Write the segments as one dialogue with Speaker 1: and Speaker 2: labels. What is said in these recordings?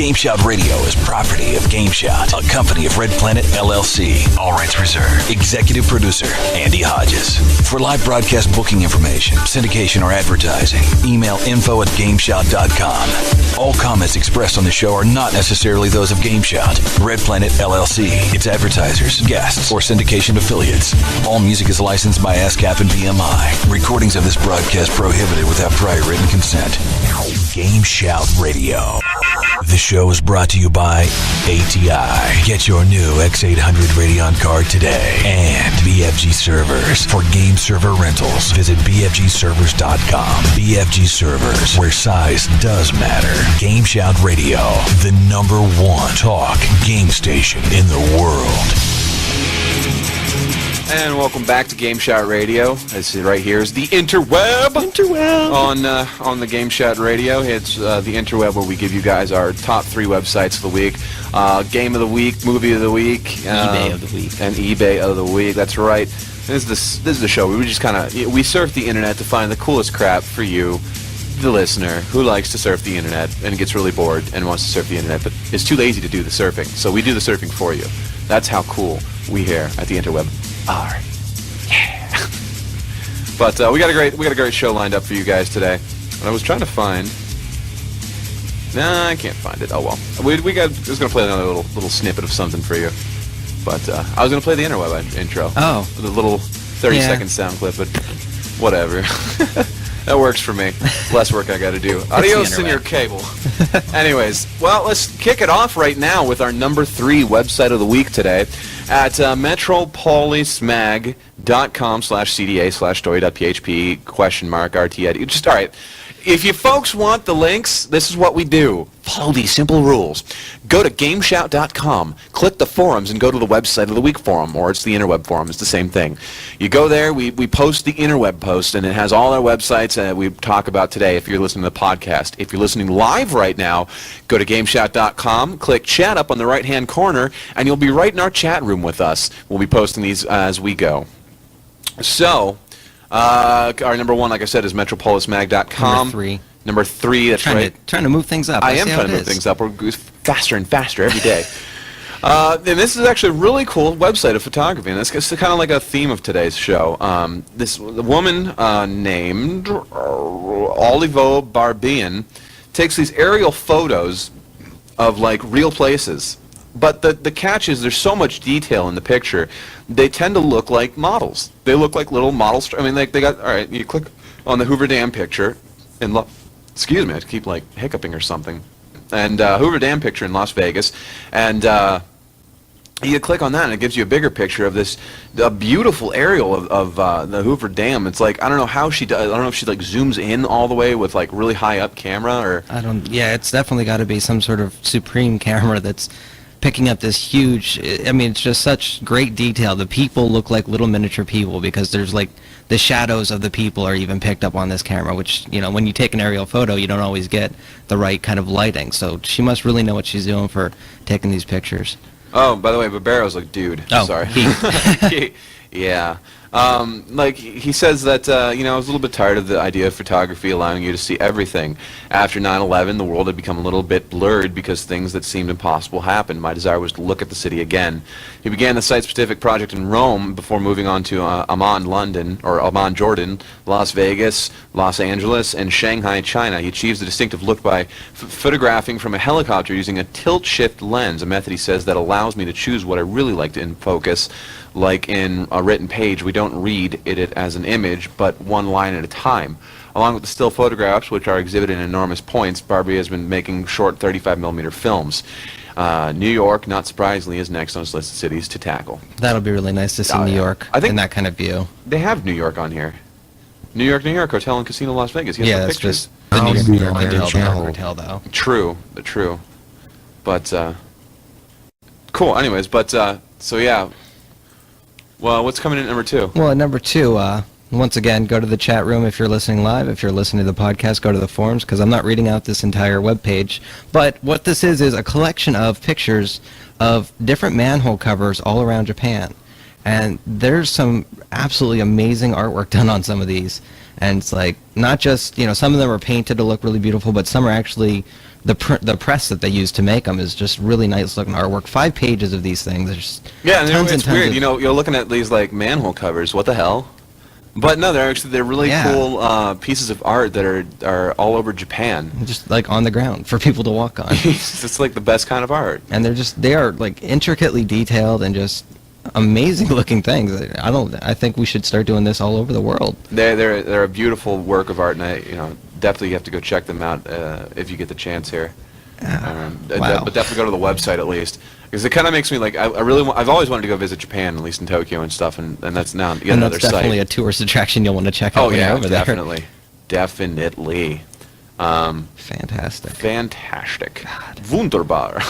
Speaker 1: GameShout Radio is property of GameShout, a company of Red Planet LLC. All rights reserved. Executive producer, Andy Hodges. For live broadcast booking information, syndication, or advertising, email info@GameShout.com. All comments expressed on the show are not necessarily those of GameShout, Red Planet LLC, its advertisers, guests, or syndication affiliates. All music is licensed by ASCAP and BMI. Recordings of this broadcast prohibited without prior written consent. GameShout Radio. The show is brought to you by ATI. Get your new X800 Radeon card today. And BFG Servers. For game server rentals, visit BFGServers.com. BFG Servers, where size does matter. GameShout Radio, the #1 talk game station in the world.
Speaker 2: And welcome back to GameShout Radio. This is right here is the Interweb. On the GameShout Radio. It's the Interweb where we give you guys our top 3 websites of the week. Game of the week, movie of the week.
Speaker 3: eBay of the week.
Speaker 2: And eBay of the week. That's right. This is the show. We just we surf the internet to find the coolest crap for you, the listener, who likes to surf the internet and gets really bored and wants to surf the internet, but is too lazy to do the surfing. So we do the surfing for you. That's how cool we here at the Interweb are. Yeah. But we got a great show lined up for you guys today. And I was trying to find. Nah, I can't find it. Oh well. I was gonna play another little snippet of something for you. But I was gonna play the Interweb intro.
Speaker 3: Oh.
Speaker 2: The little 30-second sound clip, but whatever. That works for me. Less work I got to do. Adios in your cable. Anyways, well, let's kick it off right now with our #3 website of the week today at metropolismag.com/cda/story.php ? RTID. If you folks want the links, this is what we do. Follow these simple rules. Go to GameShout.com, click the forums, and go to the website of the week forum, or it's the Interweb forum. It's the same thing. You go there, we post the Interweb post, and it has all our websites that we talk about today if you're listening to the podcast. If you're listening live right now, go to GameShout.com, click chat up on the right-hand corner, and you'll be right in our chat room with us. We'll be posting these as we go. So, our #1, like I said, is metropolismag.com. #3, that's right.
Speaker 3: Trying to move things up.
Speaker 2: I am trying to move things up. We're faster and faster every day. And this is actually a really cool website of photography, and it's kind of like a theme of today's show. The woman named Olivo Barbian takes these aerial photos of like real places. But the catch is there's so much detail in the picture, they tend to look like models. They look like little models. I mean, they got, all right, you click on the Hoover Dam picture, and excuse me, I keep like hiccuping or something. And Hoover Dam picture in Las Vegas, and you click on that, and it gives you a bigger picture of this beautiful aerial of the Hoover Dam. It's like, I don't know how she does. I don't know if she like zooms in all the way with like really high up camera, or
Speaker 3: Yeah, it's definitely got to be some sort of supreme camera that's picking up this huge, I mean, it's just such great detail. The people look like little miniature people because there's like the shadows of the people are even picked up on this camera, which, you know, when you take an aerial photo, you don't always get the right kind of lighting. So she must really know what she's doing for taking these pictures.
Speaker 2: Oh, by the way, Barbaro's like, dude.
Speaker 3: Oh,
Speaker 2: sorry.
Speaker 3: he.
Speaker 2: Yeah. Like, he says that, you know, I was a little bit tired of the idea of photography allowing you to see everything. After 9/11, the world had become a little bit blurred because things that seemed impossible happened. My desire was to look at the city again. He began the site-specific project in Rome before moving on to Amman, London, or Amman, Jordan, Las Vegas, Los Angeles, and Shanghai, China. He achieves the distinctive look by photographing from a helicopter using a tilt-shift lens, a method, he says, that allows me to choose what I really like to in focus. Like in a written page, we don't read it as an image, but one line at a time. Along with the still photographs, which are exhibited in enormous points, Barbie has been making short 35mm films. New York, not surprisingly, is next on his list of cities to tackle.
Speaker 3: That'll be really nice to see New York in that kind of view.
Speaker 2: They have New York on here. New York, Hotel and Casino Las Vegas. He has
Speaker 3: that's
Speaker 2: pictures.
Speaker 3: just the New York hotel, though.
Speaker 2: True. But, cool, anyways, but, so yeah. Well, what's coming in at #2?
Speaker 3: Well, at #2, once again, go to the chat room if you're listening live. If you're listening to the podcast, go to the forums, because I'm not reading out this entire webpage. But what this is a collection of pictures of different manhole covers all around Japan. And there's some absolutely amazing artwork done on some of these. And it's like, not just, some of them are painted to look really beautiful, but some are actually the press that they use to make them is just really nice looking artwork. 5 pages of these things. There's
Speaker 2: and
Speaker 3: tons
Speaker 2: it's
Speaker 3: and
Speaker 2: weird.
Speaker 3: tons
Speaker 2: You're looking at these like manhole covers. What the hell? But no, they're really cool pieces of art that are all over Japan.
Speaker 3: just like on the ground for people to walk on.
Speaker 2: It's like the best kind of art.
Speaker 3: And they are like intricately detailed and just amazing looking things. I think we should start doing this all over the world.
Speaker 2: They're a beautiful work of art, and definitely you have to go check them out if you get the chance here.
Speaker 3: Wow.
Speaker 2: But definitely go to the website at least, because it kind of makes me like I've always wanted to go visit Japan, at least in Tokyo and stuff, and that's now yet
Speaker 3: And
Speaker 2: another
Speaker 3: that's definitely
Speaker 2: site.
Speaker 3: a tourist attraction you'll want to check out when you're over there.
Speaker 2: Definitely.
Speaker 3: Fantastic.
Speaker 2: God. Wunderbar.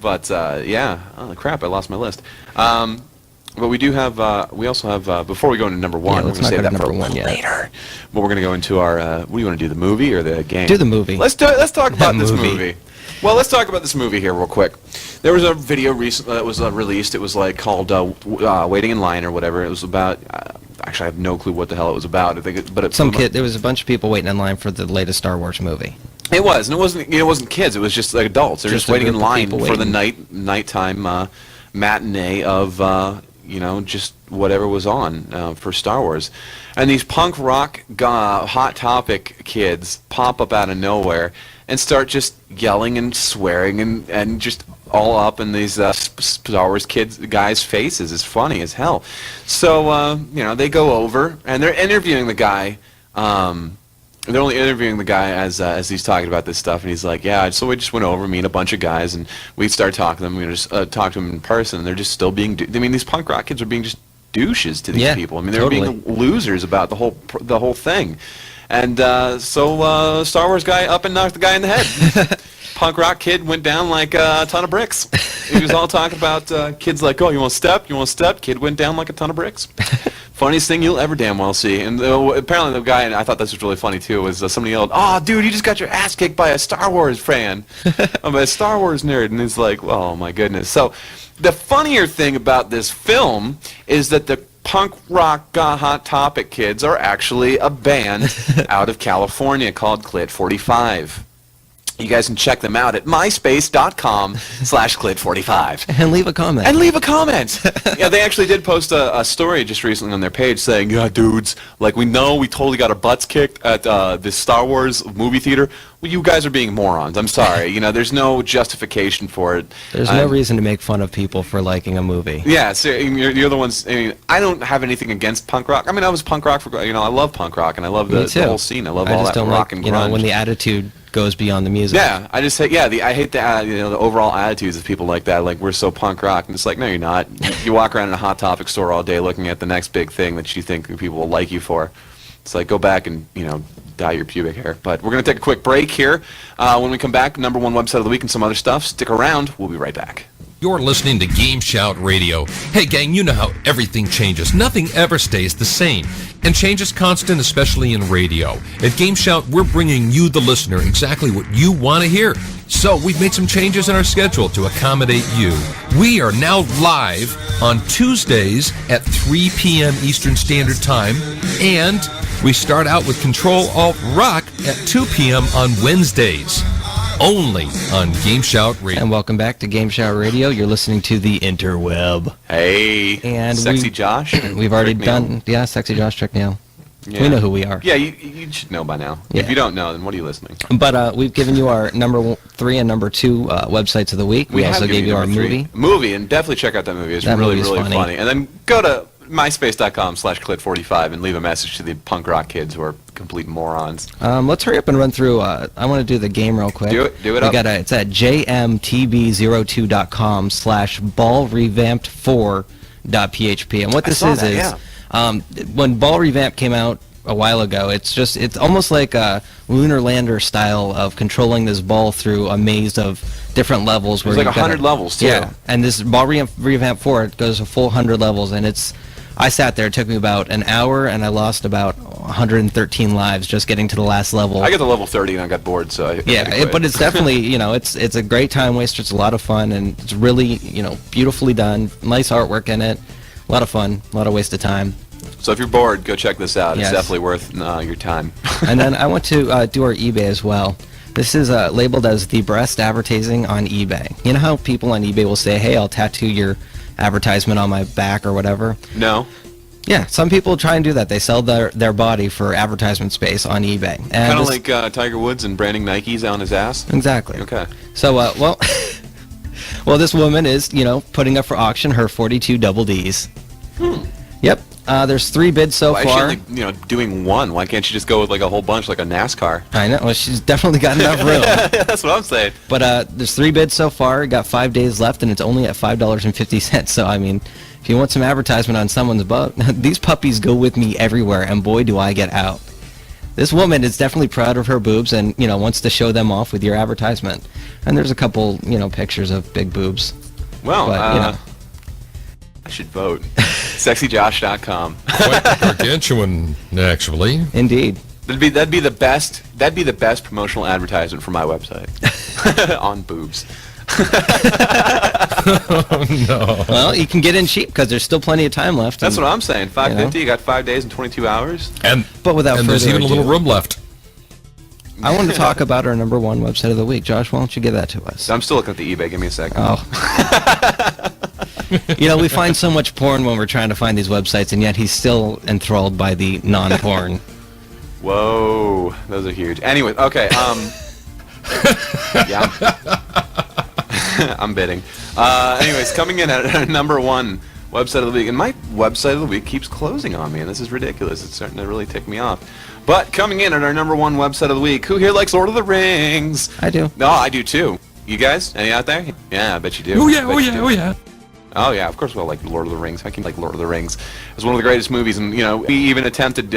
Speaker 2: But oh crap, I lost my list. But we do have, we also have, before we go into number 1, we're going to save that for later. But we're going to go into our, what do you want to do, the movie or the game?
Speaker 3: Do the movie.
Speaker 2: Let's talk about this movie. Well, let's talk about this movie here real quick. There was a video recently that was released. It was like called Waiting in Line or whatever. It was about, actually I have no clue what the hell it was about. I think
Speaker 3: there was a bunch of people waiting in line for the latest Star Wars movie.
Speaker 2: It was, and it wasn't kids. It was just like adults. They're just waiting in line for the nighttime matinee of just whatever was on for Star Wars. And these punk rock hot topic kids pop up out of nowhere and start just yelling and swearing and just all up in these Star Wars guys' faces. It's funny as hell. So they go over and they're interviewing the guy. They're only interviewing the guy as he's talking about this stuff, and he's like, yeah, so we just went over, me and a bunch of guys, and we started talking to them. We just talked to them in person, and they're just still being, these punk rock kids are being just douches to these people. I mean, they're being losers about the whole thing. And so Star Wars guy up and knocked the guy in the head. Punk rock kid went down like a ton of bricks. He was all talking about kids like, oh, you want to step? You want to step? Kid went down like a ton of bricks. Funniest thing you'll ever damn well see. And apparently the guy, and I thought this was really funny too, was somebody yelled, oh, dude, you just got your ass kicked by a Star Wars fan. I'm a Star Wars nerd. And he's like, oh, my goodness. So the funnier thing about this film is that the punk rock hot topic kids are actually a band out of California called Clit 45. You guys can check them out at myspace.com/clit45.
Speaker 3: And leave a comment.
Speaker 2: Yeah, they actually did post a story just recently on their page saying, yeah, dudes, like we totally got our butts kicked at this Star Wars movie theater. Well, you guys are being morons. I'm sorry. There's no justification for it.
Speaker 3: There's no reason to make fun of people for liking a movie.
Speaker 2: Yeah, so you're the ones. I don't have anything against punk rock. I mean, I was punk rock for, I love punk rock, and I love the whole scene. I love all that rock and grunge.
Speaker 3: When the attitude goes beyond the music.
Speaker 2: Yeah, I just say, I hate the overall attitudes of people like that. Like, we're so punk rock, and it's like, no, you're not. You walk around in a Hot Topic store all day looking at the next big thing that you think people will like you for. It's like, go back and dye your pubic hair. But we're gonna take a quick break here. When we come back, number 1 website of the week and some other stuff. Stick around. We'll be right back.
Speaker 4: You're listening to GameShout Radio. Hey gang, you know how everything changes. Nothing ever stays the same. And change is constant, especially in radio. At GameShout, we're bringing you, the listener, exactly what you want to hear. So we've made some changes in our schedule to accommodate you. We are now live on Tuesdays at 3 p.m. Eastern Standard Time. And we start out with Control Alt Rock at 2 p.m. on Wednesdays. Only on GameShout Radio.
Speaker 3: And welcome back to GameShout Radio. You're listening to the Interweb.
Speaker 2: Hey,
Speaker 3: and
Speaker 2: Sexy Josh.
Speaker 3: We've already done, Sexy Josh, Trick Neal. Yeah. We know who we are.
Speaker 2: Yeah, you should know by now. Yeah. If you don't know, then what are you listening?
Speaker 3: But we've given you our number 3 and number 2 websites of the week. We also gave you our movie.
Speaker 2: And definitely check out that movie. It's really funny. And then go to myspace.com/clit45 and leave a message to the punk rock kids who are complete morons.
Speaker 3: Let's hurry up and run through. I want to do the game real quick.
Speaker 2: Do it up.
Speaker 3: It's at jmtb02.com/ballrevamped4.php. And what this is when Ball Revamp came out a while ago, it's almost like a lunar lander style of controlling this ball through a maze of different levels.
Speaker 2: There's like 100 levels too.
Speaker 3: Yeah, and this Ball Revamp 4, it goes a full 100 levels, and I sat there. It took me about an hour, and I lost about 113 lives just getting to the last level.
Speaker 2: I got to level 30, and I got bored, so
Speaker 3: but it's definitely, it's a great time waster. It's a lot of fun, and it's really, beautifully done. Nice artwork in it. A lot of fun. A lot of waste of time.
Speaker 2: So if you're bored, go check this out.
Speaker 3: Yes.
Speaker 2: It's definitely worth your time.
Speaker 3: And then I want to do our eBay as well. This is labeled as the best advertising on eBay. You know how people on eBay will say, hey, I'll tattoo your advertisement on my back or whatever?
Speaker 2: No?
Speaker 3: Yeah, some people try and do that. They sell their body for advertisement space on eBay.
Speaker 2: Kind of like Tiger Woods and branding Nikes on his ass?
Speaker 3: Exactly.
Speaker 2: Okay.
Speaker 3: So, well, this woman is, putting up for auction her 42 double Ds. Yep. There's 3 bids so
Speaker 2: Why
Speaker 3: far.
Speaker 2: is she only, doing one? Why can't she just go with like a whole bunch, like a NASCAR?
Speaker 3: I know. Well, she's definitely got enough room.
Speaker 2: That's what I'm saying.
Speaker 3: But there's 3 bids so far. Got 5 days left, and it's only at $5.50. So, I mean, if you want some advertisement on someone's butt, these puppies go with me everywhere, and boy, do I get out. This woman is definitely proud of her boobs and, wants to show them off with your advertisement. And there's a couple, pictures of big boobs.
Speaker 2: Well,
Speaker 3: But,
Speaker 2: I should vote. SexyJosh.com.
Speaker 4: Quite gargantuan, actually.
Speaker 3: Indeed.
Speaker 2: That'd be the best promotional advertisement for my website. On boobs.
Speaker 4: Oh, no.
Speaker 3: Well, you can get in cheap because there's still plenty of time left.
Speaker 2: That's
Speaker 3: and-
Speaker 2: what I'm saying. $5.50. You got 5 days and 22 hours.
Speaker 3: But without
Speaker 4: and there's
Speaker 3: further
Speaker 4: even a little
Speaker 3: ado-
Speaker 4: room left.
Speaker 3: I want to talk about our number 1 website of the week. Josh, why don't you give that to us?
Speaker 2: I'm still looking at the eBay. Give me a second.
Speaker 3: Oh. We find so much porn when we're trying to find these websites, and yet he's still enthralled by the non-porn.
Speaker 2: Whoa, those are huge. Anyway, okay. Yeah. I'm bidding. Anyways, coming in at number 1 website of the week, and my website of the week keeps closing on me, and this is ridiculous. It's starting to really tick me off. But coming in at our number 1 website of the week, who here likes Lord of the Rings?
Speaker 3: I do.
Speaker 2: No, I do too. You guys? Any out there? Yeah, I bet you do.
Speaker 4: Oh, yeah,
Speaker 2: I bet
Speaker 4: oh,
Speaker 2: you
Speaker 4: yeah,
Speaker 2: do.
Speaker 4: oh, yeah.
Speaker 2: Oh yeah, of course we all like Lord of the Rings. How can you like Lord of the Rings? It's one of the greatest movies, and we even attempted,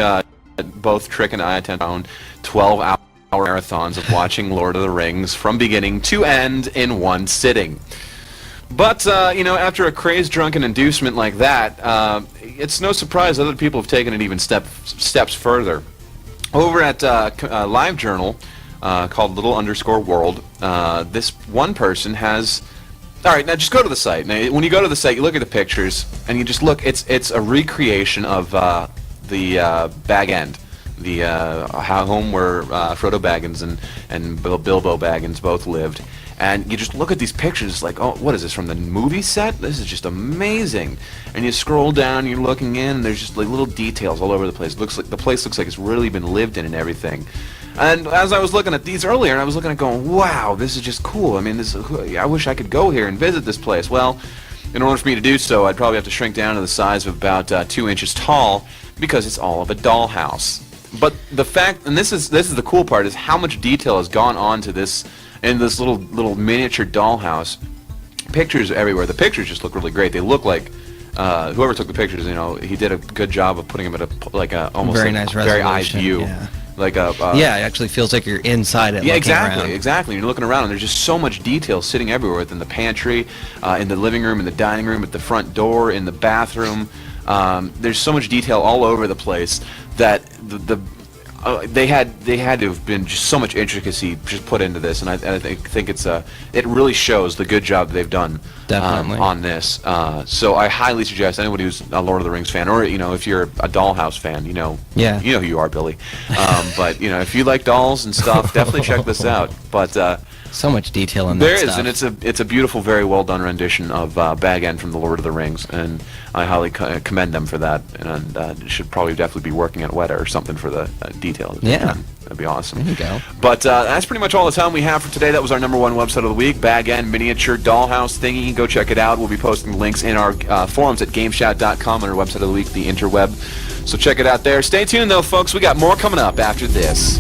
Speaker 2: both Trick and I attempted our own 12-hour marathons of watching Lord of the Rings from beginning to end in one sitting. But after a crazed drunken inducement like that, it's no surprise other people have taken it even steps further. Over at LiveJournal, called Little_World, this one person has. All right, now just go to the site. Now, when you go to the site, you look at the pictures, and you just look. It's a recreation of the Bag End, the home where Frodo Baggins and Bilbo Baggins both lived. And you just look at these pictures, like, oh, what is this, from the movie set? This is just amazing. And you scroll down, you're looking in, and there's just like little details all over the place. The place looks like it's really been lived in and everything. And as I was looking at these earlier, I was looking at going, wow, this is just cool. I mean, I wish I could go here and visit this place. Well, in order for me to do so, I'd probably have to shrink down to the size of about 2 inches tall, because it's all of a dollhouse. But the fact, and this is the cool part, is how much detail has gone on to this, in this little miniature dollhouse. Pictures everywhere. The pictures just look really great. They look like whoever took the pictures, he did a good job of putting them at almost
Speaker 3: Very
Speaker 2: like
Speaker 3: nice
Speaker 2: very eye
Speaker 3: resolution,
Speaker 2: view.
Speaker 3: yeah.
Speaker 2: Like a
Speaker 3: Yeah, it actually feels like you're inside it.
Speaker 2: yeah,
Speaker 3: looking
Speaker 2: exactly,
Speaker 3: around.
Speaker 2: exactly. You're looking around, and there's just so much detail sitting everywhere, within the pantry, in the living room, in the dining room, at the front door, in the bathroom. There's so much detail all over the place that they had to have been just so much intricacy just put into this, and I think it really shows the good job that they've done
Speaker 3: Definitely.
Speaker 2: on this. So I highly suggest anybody who's a Lord of the Rings fan, or if you're a Dollhouse fan,
Speaker 3: Yeah.
Speaker 2: you know who you are, Billy. But if you like dolls and stuff, definitely check this out. But
Speaker 3: So much detail in that
Speaker 2: there
Speaker 3: stuff.
Speaker 2: is, and it's a beautiful, very well done rendition of Bag End from the Lord of the Rings, and I highly commend them for that. And should probably definitely be working at Weta or something for the detail.
Speaker 3: Yeah.
Speaker 2: That'd be awesome.
Speaker 3: There you go.
Speaker 2: But that's pretty much all the time we have for today. That was our number 1 website of the week, Bag End miniature dollhouse thingy. Go check it out. We'll be posting links in our forums at GameShout.com and our website of the week, the Interweb. So check it out there. Stay tuned though, folks. We got more coming up after this.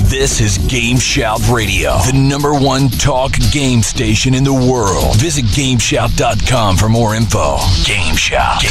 Speaker 1: This is GameShout Radio, the #1 talk game station in the world. Visit GameShout.com for more info. GameShout.